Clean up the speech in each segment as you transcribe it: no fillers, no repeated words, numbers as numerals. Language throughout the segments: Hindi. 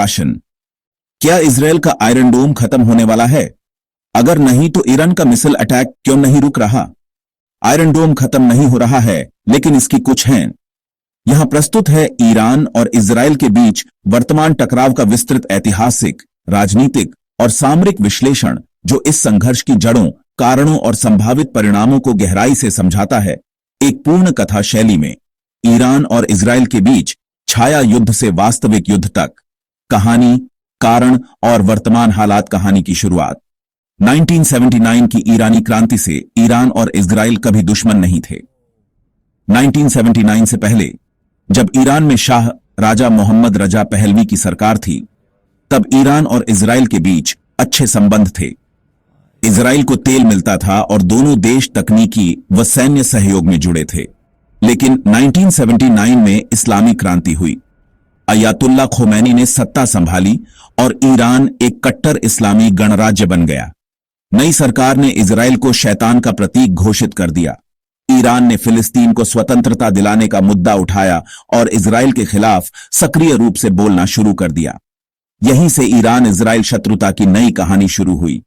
प्रकाशन। क्या इजराइल का आयरन डोम खत्म होने वाला है? अगर नहीं तो ईरान का मिसाइल अटैक क्यों नहीं रुक रहा? आयरन डोम खत्म नहीं हो रहा है, लेकिन इसकी कुछ हैं। यहां प्रस्तुत है ईरान और इजराइल के बीच वर्तमान टकराव का विस्तृत ऐतिहासिक, राजनीतिक और सामरिक विश्लेषण, जो इस संघर्ष की जड़ों, कारणों और संभावित परिणामों को गहराई से समझाता है। एक पूर्ण कथा शैली में ईरान और इजराइल के बीच छाया युद्ध से वास्तविक युद्ध तक, कहानी, कारण और वर्तमान हालात। कहानी की शुरुआत 1979 की ईरानी क्रांति से। ईरान और इजराइल कभी दुश्मन नहीं थे। 1979 से पहले, जब ईरान में शाह राजा मोहम्मद रजा पहलवी की सरकार थी, तब ईरान और इजराइल के बीच अच्छे संबंध थे। इजराइल को तेल मिलता था और दोनों देश तकनीकी व सैन्य सहयोग में जुड़े थे। लेकिन 1979 में इस्लामी क्रांति हुई। अयातुल्ला खोमैनी ने सत्ता संभाली और ईरान एक कट्टर इस्लामी गणराज्य बन गया। नई सरकार ने इजराइल को शैतान का प्रतीक घोषित कर दिया। ईरान ने फिलिस्तीन को स्वतंत्रता दिलाने का मुद्दा उठाया और इजराइल के खिलाफ सक्रिय रूप से बोलना शुरू कर दिया। यहीं से ईरान इजराइल शत्रुता की नई कहानी शुरू हुई।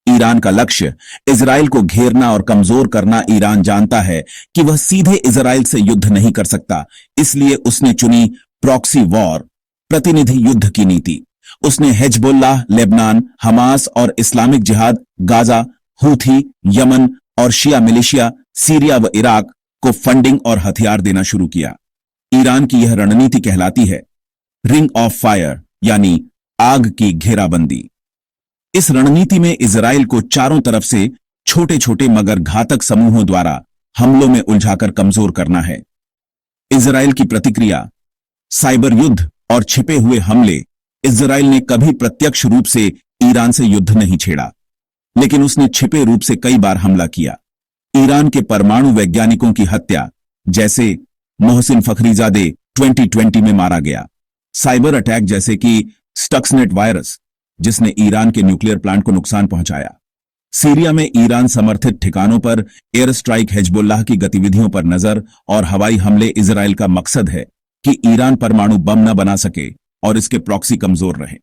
ईरान का लक्ष्य इजराइल को घेरना और कमजोर करना। ईरान जानता है कि वह सीधे इजराइल से युद्ध नहीं कर सकता, इसलिए उसने चुनी प्रॉक्सी वॉर, प्रतिनिधि युद्ध की नीति। उसने हिजबुल्लाह, लेबनान, हमास और इस्लामिक जिहाद, गाजा, हूथी, यमन और शिया मिलिशिया, सीरिया व इराक को फंडिंग और हथियार देना शुरू किया। ईरान की यह रणनीति कहलाती है रिंग ऑफ फायर, यानी आग की घेराबंदी। इस रणनीति में इजराइल को चारों तरफ से छोटे छोटे मगर घातक समूहों द्वारा हमलों में उलझाकर कमजोर करना है। इजराइल की प्रतिक्रिया, साइबर युद्ध और छिपे हुए हमले। इजराइल ने कभी प्रत्यक्ष रूप से ईरान से युद्ध नहीं छेड़ा, लेकिन उसने छिपे रूप से कई बार हमला किया। ईरान के परमाणु वैज्ञानिकों की हत्या, जैसे मोहसिन फखरीजादे 2020 में मारा गया। साइबर अटैक, जैसे कि स्टक्सनेट वायरस, जिसने ईरान के न्यूक्लियर प्लांट को नुकसान पहुंचाया। सीरिया में ईरान समर्थित ठिकानों पर एयर स्ट्राइक, हिजबुल्लाह की गतिविधियों पर नजर और हवाई हमले। इजराइल का मकसद है कि ईरान परमाणु बम न बना सके और इसके प्रॉक्सी कमजोर रहे।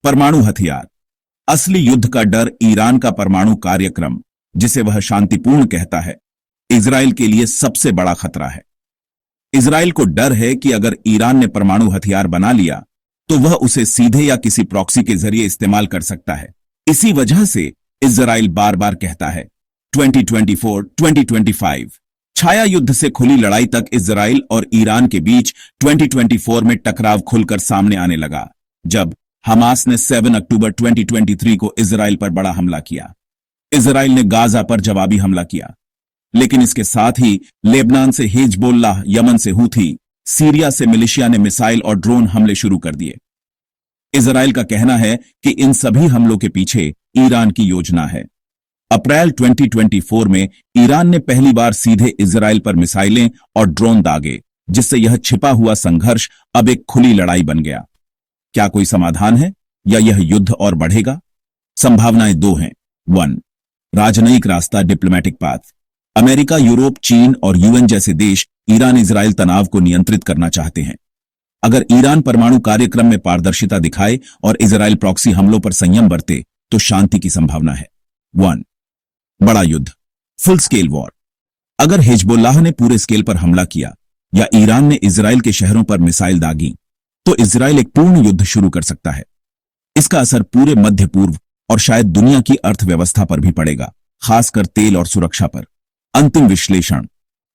परमाणु हथियार। असली युद्ध का डर ईरान का परमाणु कार्यक्रम, जिसे वह शांतिपूर्ण कहता है, इजराइल के लिए सबसे बड़ा खतरा है। इजराइल को डर है कि अगर ईरान ने परमाणु हथियार बना लिया तो वह उसे सीधे या किसी प्रॉक्सी के जरिए इस्तेमाल कर सकता है। इसी वजह से इजराइल बार बार कहता है 2024, 2025। छाया युद्ध से खुली लड़ाई तक इजराइल और ईरान के बीच 2024 में टकराव खुलकर सामने आने लगा, जब हमास ने 7 अक्टूबर 2023 को इजराइल पर बड़ा हमला किया। इजराइल ने गाजा पर जवाबी हमला किया, लेकिन इसके साथ ही लेबनान से हिजबुल्लाह, यमन से हूथी, सीरिया से मिलिशिया ने मिसाइल और ड्रोन हमले शुरू कर दिए। इजराइल का कहना है कि इन सभी हमलों के पीछे ईरान की योजना है। अप्रैल 2024 में ईरान ने पहली बार सीधे इजराइल पर मिसाइलें और ड्रोन दागे, जिससे यह छिपा हुआ संघर्ष अब एक खुली लड़ाई बन गया। क्या कोई समाधान है या यह युद्ध और बढ़ेगा? संभावनाएं दो हैं। 1. राजनयिक रास्ता, डिप्लोमैटिक पाथ। अमेरिका, यूरोप, चीन और यूएन जैसे देश ईरान इजराइल तनाव को नियंत्रित करना चाहते हैं। अगर ईरान परमाणु कार्यक्रम में पारदर्शिता दिखाए और इजराइल प्रॉक्सी हमलों पर संयम बरते, तो शांति की संभावना है। 1. बड़ा युद्ध, फुल स्केल वॉर। अगर हिजबुल्लाह ने पूरे स्केल पर हमला किया या ईरान ने इजराइल के शहरों पर मिसाइल दागी, तो इजराइल एक पूर्ण युद्ध शुरू कर सकता है। इसका असर पूरे मध्य पूर्व और शायद दुनिया की अर्थव्यवस्था पर भी पड़ेगा, खासकर तेल और सुरक्षा पर। अंतिम विश्लेषण,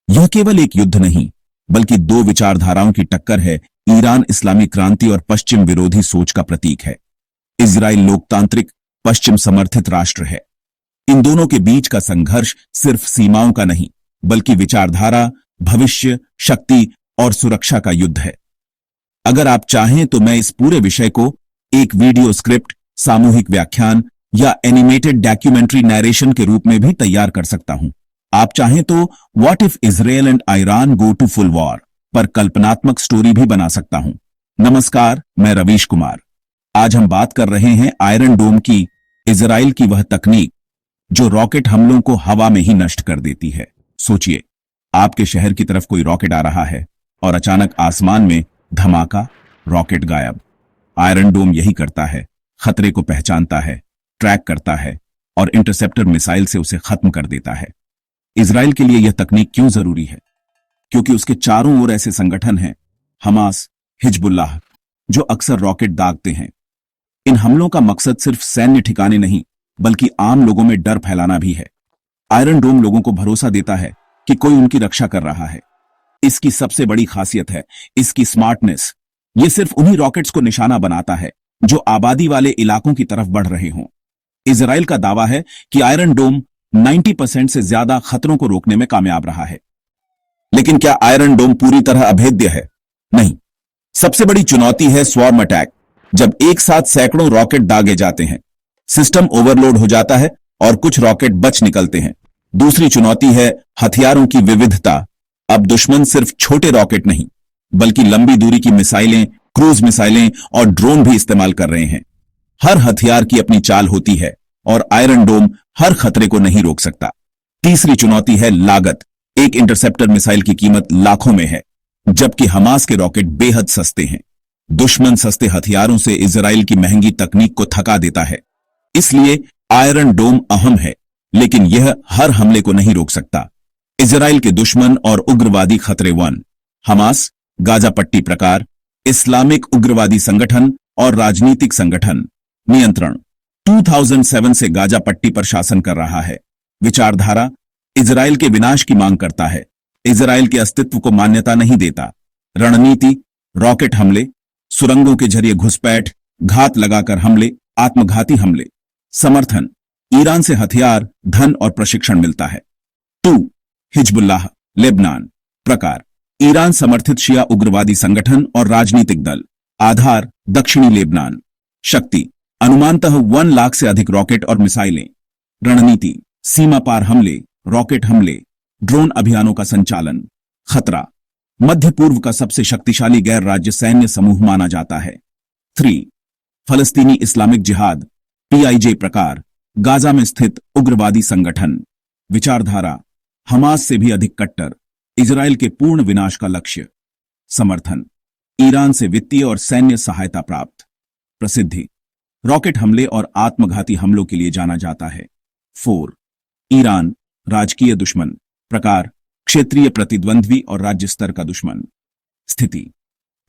यह केवल एक युद्ध नहीं, बल्कि दो विचारधाराओं की टक्कर है। ईरान इस्लामी क्रांति और पश्चिम विरोधी सोच का प्रतीक है। इजराइल लोकतांत्रिक, पश्चिम समर्थित राष्ट्र है। इन दोनों के बीच का संघर्ष सिर्फ सीमाओं का नहीं, बल्कि विचारधारा, भविष्य, शक्ति और सुरक्षा का युद्ध है। अगर आप चाहें तो मैं इस पूरे विषय को एक वीडियो स्क्रिप्ट, सामूहिक व्याख्यान या एनिमेटेड डॉक्यूमेंट्री नैरेशन के रूप में भी तैयार कर सकता हूं। आप चाहें तो what if Israel and Iran go to full war पर कल्पनात्मक स्टोरी भी बना सकता हूं। नमस्कार, मैं रवीश कुमार। आज हम बात कर रहे हैं आयरन डोम की, इजराइल की वह तकनीक जो रॉकेट हमलों को हवा में ही नष्ट कर देती है। सोचिए, आपके शहर की तरफ कोई रॉकेट आ रहा है और अचानक आसमान में धमाका, रॉकेट गायब। आयरन डोम यही करता है, खतरे को पहचानता है, ट्रैक करता है और इंटरसेप्टर मिसाइल से उसे खत्म कर देता है। इजराइल के लिए यह तकनीक क्यों जरूरी है? क्योंकि उसके चारों ओर ऐसे संगठन हैं, हमास, हिजबुल्लाह, जो अक्सर रॉकेट दागते हैं। इन हमलों का मकसद सिर्फ सैन्य ठिकाने नहीं, बल्कि आम लोगों में डर फैलाना भी है। आयरन डोम लोगों को भरोसा देता है कि कोई उनकी रक्षा कर रहा है। इसकी सबसे बड़ी खासियत है इसकी स्मार्टनेस। यह सिर्फ उन्हीं रॉकेट्स को निशाना बनाता है जो आबादी वाले इलाकों की तरफ बढ़ रहे हों। इजराइल का दावा है कि आयरन डोम 90% से ज्यादा खतरों को रोकने में कामयाब रहा है। लेकिन क्या आयरन डोम पूरी तरह अभेद्य है? नहीं। सबसे बड़ी चुनौती है स्वॉर्म अटैक। जब एक साथ सैकड़ों रॉकेट दागे जाते हैं, सिस्टम ओवरलोड हो जाता है और कुछ रॉकेट बच निकलते हैं। दूसरी चुनौती है हथियारों की विविधता। अब दुश्मन सिर्फ छोटे रॉकेट नहीं, बल्कि लंबी दूरी की मिसाइलें, क्रूज मिसाइलें और ड्रोन भी इस्तेमाल कर रहे हैं। हर हथियार की अपनी चाल होती है और आयरन डोम हर खतरे को नहीं रोक सकता। तीसरी चुनौती है लागत। एक इंटरसेप्टर मिसाइल की कीमत लाखों में है, जबकि हमास के रॉकेट बेहद सस्ते हैं। दुश्मन सस्ते हथियारों से इजराइल की महंगी तकनीक को थका देता है। इसलिए आयरन डोम अहम है, लेकिन यह हर हमले को नहीं रोक सकता। इजराइल के दुश्मन और उग्रवादी खतरे 1, हमास, गाजा पट्टी प्रकार, इस्लामिक उग्रवादी संगठन और राजनीतिक संगठन। नियंत्रण 2007 से गाजा पट्टी पर शासन कर रहा है। विचारधारा इजराइल के विनाश की मांग करता है, इजराइल के अस्तित्व को मान्यता नहीं देता। रणनीति रॉकेट हमले, सुरंगों के जरिए घुसपैठ, घात लगाकर हमले, आत्मघाती हमले। समर्थन ईरान से हथियार, धन और प्रशिक्षण मिलता है। 2 हिजबुल्लाह, लेबनान प्रकार, ईरान समर्थित शिया उग्रवादी संगठन और राजनीतिक दल। आधार दक्षिणी लेबनान। शक्ति अनुमानतः 1 लाख से अधिक रॉकेट और मिसाइलें। रणनीति सीमा पार हमले, रॉकेट हमले, ड्रोन अभियानों का संचालन। खतरा मध्य पूर्व का सबसे शक्तिशाली गैर राज्य सैन्य समूह माना जाता है। 3 फलस्तीनी इस्लामिक जिहाद, PIJ प्रकार, गाजा में स्थित उग्रवादी संगठन। विचारधारा हमास से भी अधिक कट्टर, इजराइल के पूर्ण विनाश का लक्ष्य। समर्थन ईरान से वित्तीय और सैन्य सहायता प्राप्त। प्रसिद्धि रॉकेट हमले और आत्मघाती हमलों के लिए जाना जाता है। 4 ईरान राजकीय दुश्मन प्रकार, क्षेत्रीय प्रतिद्वंद्वी और राज्य स्तर का दुश्मन। स्थिति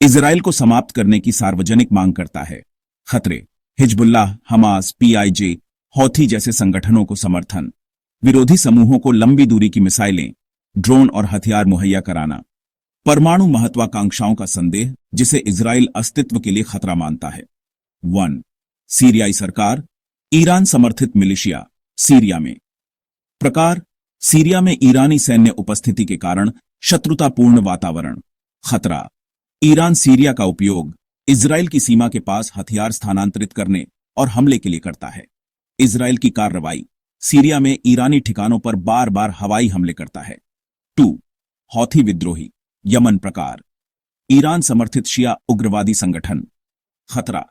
इजराइल को समाप्त करने की सार्वजनिक मांग करता है। खतरे हिजबुल्लाह, हमास, PIJ, हौथी जैसे संगठनों को समर्थन, विरोधी समूहों को लंबी दूरी की मिसाइलें, ड्रोन और हथियार मुहैया कराना। परमाणु महत्वाकांक्षाओं का संदेह, जिसे इजराइल अस्तित्व के लिए खतरा मानता है। 1 सीरियाई सरकार, ईरान समर्थित मिलिशिया, सीरिया में प्रकार, सीरिया में ईरानी सैन्य उपस्थिति के कारण शत्रुतापूर्ण वातावरण। खतरा ईरान सीरिया का उपयोग इजराइल की सीमा के पास हथियार स्थानांतरित करने और हमले के लिए करता है। इजराइल की कार्रवाई सीरिया में ईरानी ठिकानों पर बार बार हवाई हमले करता है। 2 हौथी विद्रोही, यमन प्रकार, ईरान समर्थित शिया उग्रवादी संगठन। खतरा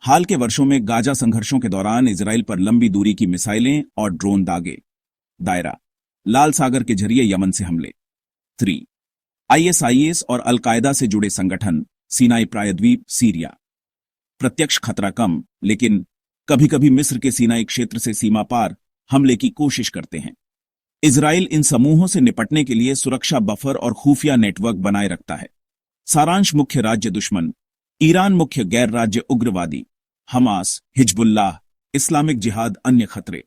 हाल के वर्षों में गाजा संघर्षों के दौरान इजराइल पर लंबी दूरी की मिसाइलें और ड्रोन दागे। दायरा लाल सागर के जरिए यमन से हमले। 3 ISIS और अल-कायदा से जुड़े संगठन, सीनाई प्रायद्वीप, सीरिया। प्रत्यक्ष खतरा कम, लेकिन कभी-कभी मिस्र के सीनाई क्षेत्र से सीमा पार हमले की कोशिश करते हैं। इजराइल इन समूहों से निपटने के लिए सुरक्षा बफर और खुफिया नेटवर्क बनाए रखता है। सारांश मुख्य राज्य दुश्मन ईरान, मुख्य गैर राज्य उग्रवादी हमास, हिजबुल्लाह, इस्लामिक जिहाद। अन्य खतरे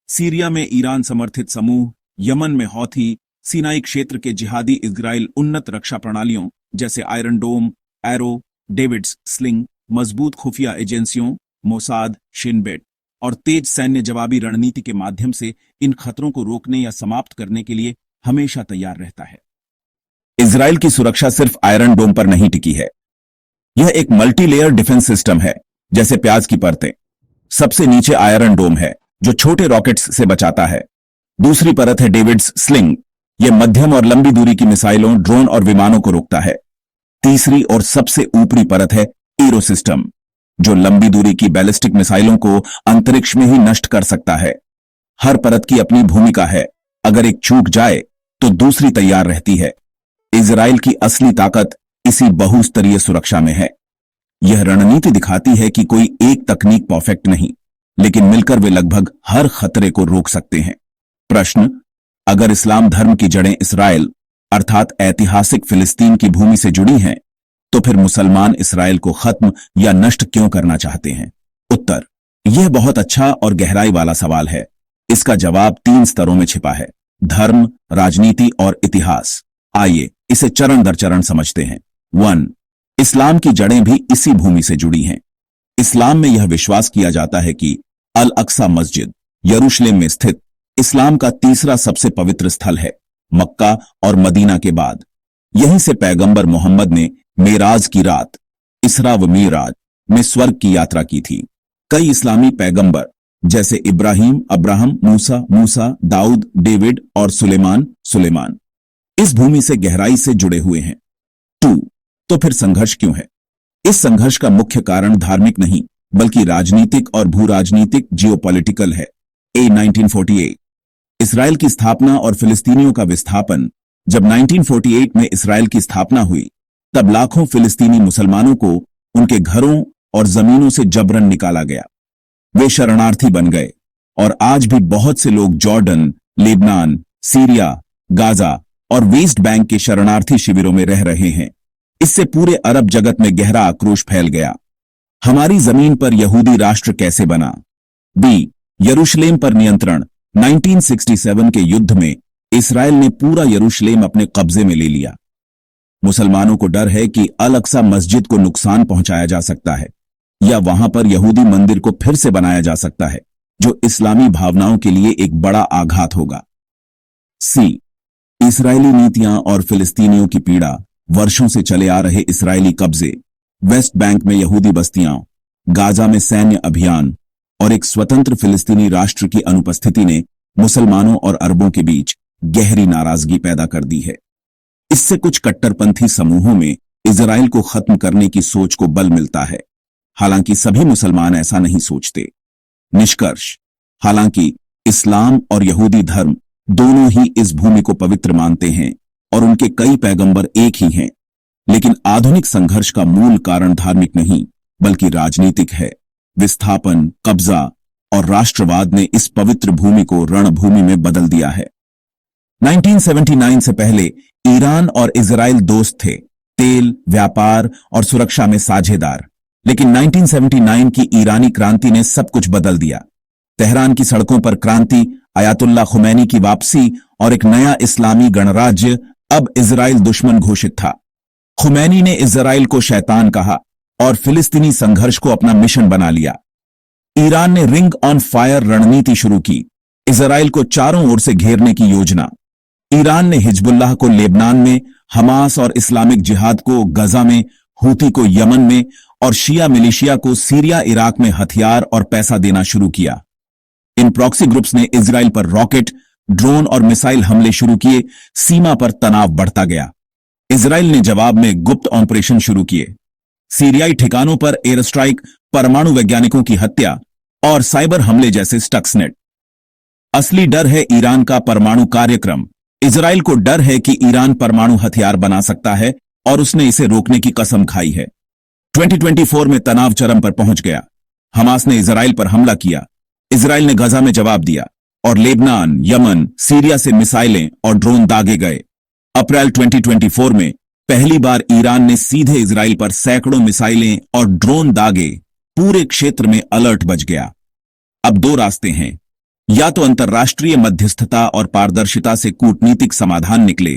सीरिया में ईरान समर्थित समूह, यमन में हौथी, सीनाई क्षेत्र के जिहादी। इजराइल उन्नत रक्षा प्रणालियों जैसे आयरन डोम, एरो, डेविड्स स्लिंग, मजबूत खुफिया एजेंसियों, मोसाद, शिनबेट और तेज सैन्य जवाबी रणनीति के माध्यम से इन खतरों को रोकने या समाप्त करने के लिए हमेशा तैयार रहता है। इजराइल की सुरक्षा सिर्फ आयरन डोम पर नहीं टिकी है। यह एक मल्टी लेयर डिफेंस सिस्टम है, जैसे प्याज की परतें। सबसे नीचे आयरन डोम है, जो छोटे रॉकेट्स से बचाता है। दूसरी परत है डेविड्स स्लिंग, यह मध्यम और लंबी दूरी की मिसाइलों, ड्रोन और विमानों को रोकता है। तीसरी और सबसे ऊपरी परत है एरो सिस्टम, जो लंबी दूरी की बैलिस्टिक मिसाइलों को अंतरिक्ष में ही नष्ट कर सकता है। हर परत की अपनी भूमिका है, अगर एक चूक जाए तो दूसरी तैयार रहती है। इजराइल की असली ताकत इसी बहुस्तरीय सुरक्षा में है। यह रणनीति दिखाती है कि कोई एक तकनीक परफेक्ट नहीं, लेकिन मिलकर वे लगभग हर खतरे को रोक सकते हैं। प्रश्न: अगर इस्लाम धर्म की जड़ें इसराइल अर्थात ऐतिहासिक फिलिस्तीन की भूमि से जुड़ी हैं, तो फिर मुसलमान इसराइल को खत्म या नष्ट क्यों करना चाहते हैं? उत्तर: यह बहुत अच्छा और गहराई वाला सवाल है। इसका जवाब 3 स्तरों में छिपा है: धर्म, राजनीति और इतिहास। आइए इसे चरण दर चरण समझते हैं। 1. इस्लाम की जड़ें भी इसी भूमि से जुड़ी हैं। इस्लाम में यह विश्वास किया जाता है कि अल अक्सा मस्जिद यरूशलेम में स्थित इस्लाम का तीसरा सबसे पवित्र स्थल है, मक्का और मदीना के बाद। यहीं से पैगंबर मोहम्मद ने मेराज की रात, इसरा व मीराज में स्वर्ग की यात्रा की थी। कई इस्लामी पैगंबर जैसे इब्राहिम, अब्राहम, मूसा, दाऊद, डेविड और सुलेमान इस भूमि से गहराई से जुड़े हुए हैं। 2. तो फिर संघर्ष क्यों है? इस संघर्ष का मुख्य कारण धार्मिक नहीं, बल्कि राजनीतिक और भू राजनीतिक जियोपॉलिटिकल है। 1948 इसराइल की स्थापना और फिलिस्तीनियों का विस्थापन। जब 1948 में इसराइल की स्थापना हुई, तब लाखों फिलिस्तीनी मुसलमानों को उनके घरों और जमीनों से जबरन निकाला गया। वे शरणार्थी बन गए और आज भी बहुत से लोग जॉर्डन, लेबनान, सीरिया, गाजा और वेस्ट बैंक के शरणार्थी शिविरों में रह रहे हैं। इससे पूरे अरब जगत में गहरा आक्रोश फैल गया। हमारी जमीन पर यहूदी राष्ट्र कैसे बना? बी. यरूशलेम पर नियंत्रण। 1967 के युद्ध में इसराइल ने पूरा यरूशलेम अपने कब्जे में ले लिया। मुसलमानों को डर है कि अल अक्सा मस्जिद को नुकसान पहुंचाया जा सकता है या वहां पर यहूदी मंदिर को फिर से बनाया जा सकता है, जो इस्लामी भावनाओं के लिए एक बड़ा आघात होगा। सी. इस्राएली नीतियां और फिलिस्तीनियों की पीड़ा। वर्षों से चले आ रहे इस्राएली कब्जे, वेस्ट बैंक में यहूदी बस्तियां, गाजा में सैन्य अभियान और एक स्वतंत्र फिलिस्तीनी राष्ट्र की अनुपस्थिति ने मुसलमानों और अरबों के बीच गहरी नाराजगी पैदा कर दी है। इससे कुछ कट्टरपंथी समूहों में इजराइल को खत्म करने की सोच को बल मिलता है, हालांकि सभी मुसलमान ऐसा नहीं सोचते। निष्कर्ष: हालांकि इस्लाम और यहूदी धर्म दोनों ही इस भूमि को पवित्र मानते हैं और उनके कई पैगंबर एक ही हैं, लेकिन आधुनिक संघर्ष का मूल कारण धार्मिक नहीं, बल्कि राजनीतिक है। विस्थापन, कब्जा और राष्ट्रवाद ने इस पवित्र भूमि को रणभूमि में बदल दिया है। 1979 से पहले ईरान और इजराइल दोस्त थे, तेल, व्यापार और सुरक्षा में साझेदार। लेकिन 1979 की ईरानी क्रांति ने सब कुछ बदल दिया। तेहरान की सड़कों पर क्रांति, अयातुल्ला खुमैनी की वापसी और एक नया इस्लामी गणराज्य। अब इजराइल दुश्मन घोषित था। खुमैनी ने इजराइल को शैतान कहा और फिलिस्तीनी संघर्ष को अपना मिशन बना लिया। ईरान ने रिंग ऑन फायर रणनीति शुरू की, इजराइल को चारों ओर से घेरने की योजना। ईरान ने हिजबुल्लाह को लेबनान में, हमास और इस्लामिक जिहाद को गजा में, हूती को यमन में और शिया मिलिशिया को सीरिया, इराक में हथियार और पैसा देना शुरू किया। इन प्रॉक्सी ग्रुप्स ने इजराइल पर रॉकेट, ड्रोन और मिसाइल हमले शुरू किए। सीमा पर तनाव बढ़ता गया। इजराइल ने जवाब में गुप्त ऑपरेशन शुरू किए, सीरियाई ठिकानों पर एयर स्ट्राइक, परमाणु वैज्ञानिकों की हत्या और साइबर हमले जैसे स्टक्सनेट। असली डर है ईरान का परमाणु कार्यक्रम। इजराइल को डर है कि ईरान परमाणु हथियार बना सकता है और उसने इसे रोकने की कसम खाई है। 2024 में तनाव चरम पर पहुंच गया। हमास ने इजराइल पर हमला किया, इजराइल ने गजा में जवाब दिया और लेबनान, यमन, सीरिया से मिसाइलें और ड्रोन दागे गए। अप्रैल 2024 में पहली बार ईरान ने सीधे इजराइल पर सैकड़ों मिसाइलें और ड्रोन दागे। पूरे क्षेत्र में अलर्ट बज गया। अब 2 रास्ते हैं, या तो अंतर्राष्ट्रीय मध्यस्थता और पारदर्शिता से कूटनीतिक समाधान निकले,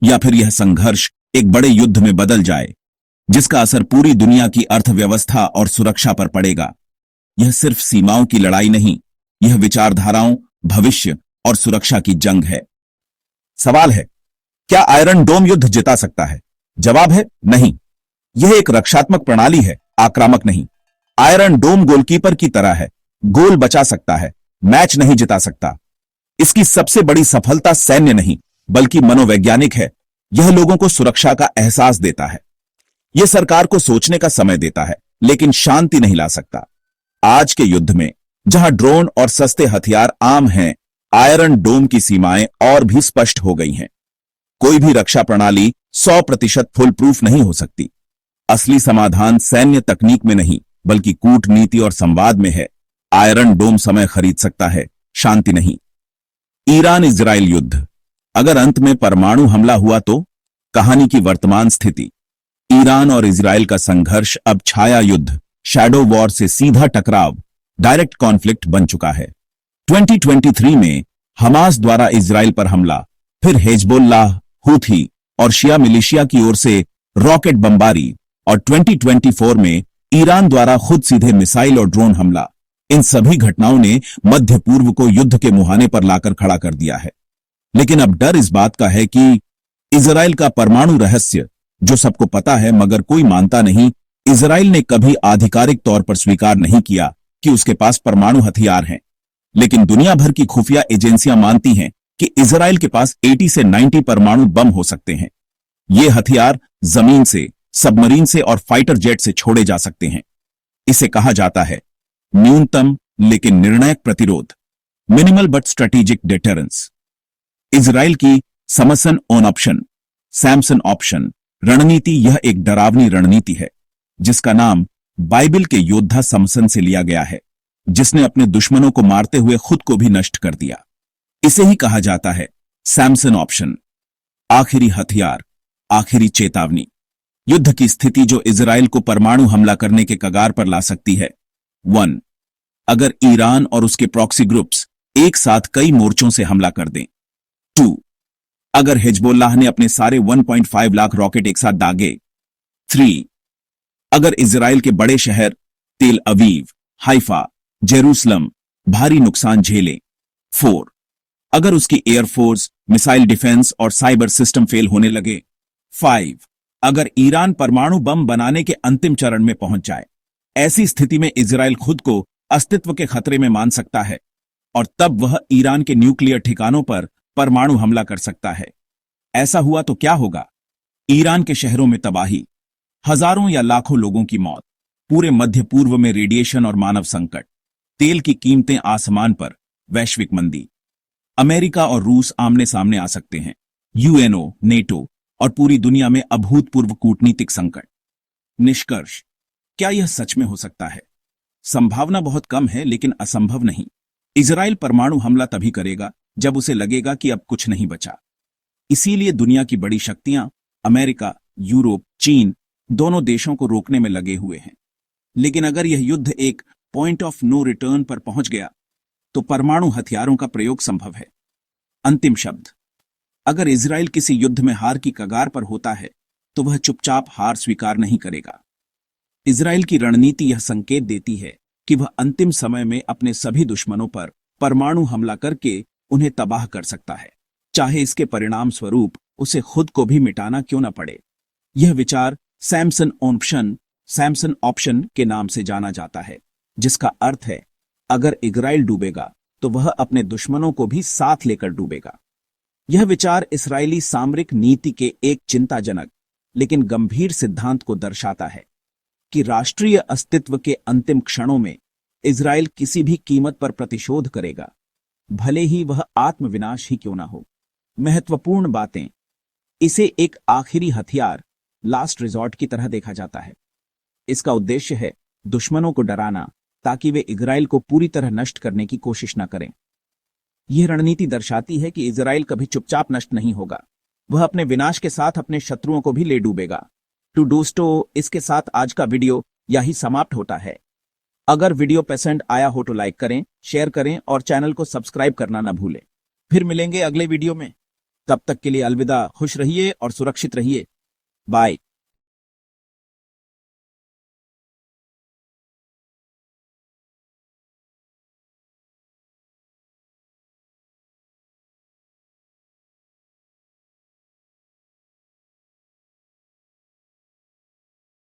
या फिर यह संघर्ष एक बड़े युद्ध में बदल जाए, जिसका असर पूरी दुनिया की अर्थव्यवस्था और सुरक्षा पर पड़ेगा। यह सिर्फ सीमाओं की लड़ाई नहीं, यह विचारधाराओं, भविष्य और सुरक्षा की जंग है। सवाल है, क्या आयरन डोम युद्ध जिता सकता है? जवाब है नहीं। यह एक रक्षात्मक प्रणाली है, आक्रामक नहीं। आयरन डोम गोलकीपर की तरह है, गोल बचा सकता है, मैच नहीं जिता सकता। इसकी सबसे बड़ी सफलता सैन्य नहीं, बल्कि मनोवैज्ञानिक है। यह लोगों को सुरक्षा का एहसास देता है। यह सरकार को सोचने का समय देता है, लेकिन शांति नहीं ला सकता। आज के युद्ध में, जहां ड्रोन और सस्ते हथियार आम हैं, आयरन डोम की सीमाएं और भी स्पष्ट हो गई हैं। कोई भी रक्षा प्रणाली 100% फुल प्रूफ नहीं हो सकती। असली समाधान सैन्य तकनीक में नहीं बल्कि कूटनीति और संवाद में है। आयरन डोम समय खरीद सकता है, शांति नहीं। ईरान इजराइल युद्ध, अगर अंत में परमाणु हमला हुआ तो कहानी की वर्तमान स्थिति। ईरान और इजराइल का संघर्ष अब छाया युद्ध, शैडो वॉर से सीधा टकराव, डायरेक्ट कॉन्फ्लिक्ट बन चुका है। 2023 में हमास द्वारा इजराइल पर हमला, फिर हिजबुल्लाह, हूथी और शिया मिलिशिया की ओर से रॉकेट बमबारी, और 2024 में ईरान द्वारा खुद सीधे मिसाइल और ड्रोन हमला। इन सभी घटनाओं ने मध्य पूर्व को युद्ध के मुहाने पर लाकर खड़ा कर दिया है। लेकिन अब डर इस बात का है कि इजराइल का परमाणु रहस्य, जो सबको पता है मगर कोई मानता नहीं, इजराइल ने कभी आधिकारिक तौर पर स्वीकार नहीं किया कि उसके पास परमाणु हथियार हैं। लेकिन दुनिया भर की खुफिया एजेंसियां मानती हैं कि इजराइल के पास 80 से 90 परमाणु बम हो सकते हैं। ये हथियार जमीन से, सबमरीन से और फाइटर जेट से छोड़े जा सकते हैं। इसे कहा जाता है न्यूनतम लेकिन निर्णायक प्रतिरोध, minimal but strategic deterrence. Israel की Samson on option, Samson option रणनीति, यह एक डरावनी रणनीति है जिसका नाम बाइबल के योद्धा समसन से लिया गया है, जिसने अपने दुश्मनों को मारते हुए खुद को भी नष्ट कर दिया। इसे ही कहा जाता है सैमसन ऑप्शन, आखिरी हथियार, आखिरी चेतावनी। युद्ध की स्थिति जो इजराइल को परमाणु हमला करने के कगार पर ला सकती है। 1. अगर ईरान और उसके प्रॉक्सी ग्रुप्स एक साथ कई मोर्चों से हमला कर दें। 2. अगर हिजबुल्लाह ने अपने सारे 1.5 लाख रॉकेट एक साथ दागे। 3. अगर इजराइल के बड़े शहर तेल अवीव, हाइफा, जेरूसलम भारी नुकसान झेले। 4. अगर उसकी एयरफोर्स, मिसाइल डिफेंस और साइबर सिस्टम फेल होने लगे। 5. अगर ईरान परमाणु बम बनाने के अंतिम चरण में पहुंच जाए। ऐसी स्थिति में इजराइल खुद को अस्तित्व के खतरे में मान सकता है और तब वह ईरान के न्यूक्लियर ठिकानों पर परमाणु हमला कर सकता है। ऐसा हुआ तो क्या होगा? ईरान के शहरों में तबाही, हजारों या लाखों लोगों की मौत, पूरे मध्य पूर्व में रेडिएशन और मानव संकट, तेल की कीमतें आसमान पर, वैश्विक मंदी। अमेरिका और रूस आमने सामने आ सकते हैं, यूएनओ, नेटो और पूरी दुनिया में अभूतपूर्व कूटनीतिक संकट। निष्कर्ष, क्या यह सच में हो सकता है? संभावना बहुत कम है लेकिन असंभव नहीं। इजराइल परमाणु हमला तभी करेगा जब उसे लगेगा कि अब कुछ नहीं बचा। इसीलिए दुनिया की बड़ी शक्तियां, अमेरिका, यूरोप, चीन, दोनों देशों को रोकने में लगे हुए हैं। लेकिन अगर यह युद्ध एक पॉइंट ऑफ नो रिटर्न पर पहुंच गया तो परमाणु हथियारों का प्रयोग संभव है। अंतिम शब्द, अगर इजराइल किसी युद्ध में हार की कगार पर होता है तो वह चुपचाप हार स्वीकार नहीं करेगा। इजराइल की रणनीति यह संकेत देती है कि वह अंतिम समय में अपने सभी दुश्मनों पर परमाणु हमला करके उन्हें तबाह कर सकता है, चाहे इसके परिणाम स्वरूप उसे खुद को भी मिटाना क्यों न पड़े। यह विचार सैमसन ऑप्शन के नाम से जाना जाता है, जिसका अर्थ है अगर इजराइल डूबेगा तो वह अपने दुश्मनों को भी साथ लेकर डूबेगा। यह विचार इस्राएली सामरिक नीति के एक चिंताजनक लेकिन गंभीर सिद्धांत को दर्शाता है कि राष्ट्रीय अस्तित्व के अंतिम क्षणों में इजराइल किसी भी कीमत पर प्रतिशोध करेगा, भले ही वह आत्मविनाश ही क्यों ना हो। महत्वपूर्ण बातें, इसे एक आखिरी हथियार, लास्ट रिजॉर्ट की तरह देखा जाता है। इसका उद्देश्य है दुश्मनों को डराना ताकि वे इजराइल को पूरी तरह नष्ट करने की कोशिश न करें। यह रणनीति दर्शाती है कि इजराइल कभी चुपचाप नष्ट नहीं होगा, वह अपने विनाश के साथ अपने शत्रुओं को भी ले डूबेगा। तो दोस्तों, इसके साथ आज का वीडियो यही समाप्त होता है। अगर वीडियो पसंद आया हो तो लाइक करें, शेयर करें और चैनल को सब्सक्राइब करना न भूलें। फिर मिलेंगे अगले वीडियो में, तब तक के लिए अलविदा, खुश रहिए और सुरक्षित रहिए। बाय।